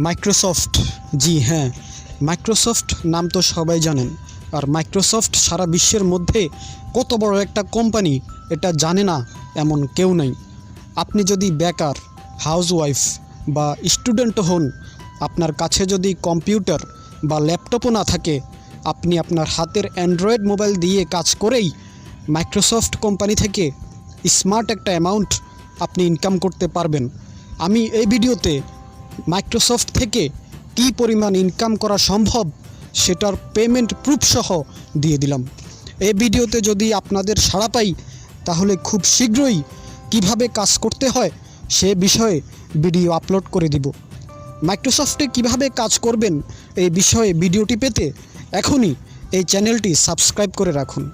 Microsoft, জি হ্যাঁ, Microsoft নাম তো সবাই জানেন। আর মাইক্রোসফট সারা বিশ্বের মধ্যে কত বড় একটা কোম্পানি এটা জানে না এমন কেউ নাই। আপনি যদি বেকার, হাউসওয়াইফ বা স্টুডেন্ট হন, আপনার কাছে যদি কম্পিউটার বা ল্যাপটপও না থাকে, আপনি আপনার হাতের অ্যান্ড্রয়েড মোবাইল দিয়ে কাজ করেই মাইক্রোসফট কোম্পানি থেকে স্মার্ট একটা অ্যামাউন্ট আপনি ইনকাম করতে পারবেন। আমি এই ভিডিওতে মাইক্রোসফট থেকে কী পরিমাণ ইনকাম করা সম্ভব সেটার পেমেন্ট প্রুফ সহ দিয়ে দিলাম। এই ভিডিওতে যদি আপনাদের সাড়া পাই, তাহলে খুব শীঘ্রই কিভাবে কাজ করতে হয় সে বিষয়ে ভিডিও আপলোড করে দিব। মাইক্রোসফটে কিভাবে কাজ করবেন এই বিষয়ে ভিডিওটি পেতে এখনই এই চ্যানেলটি সাবস্ক্রাইব করে রাখুন।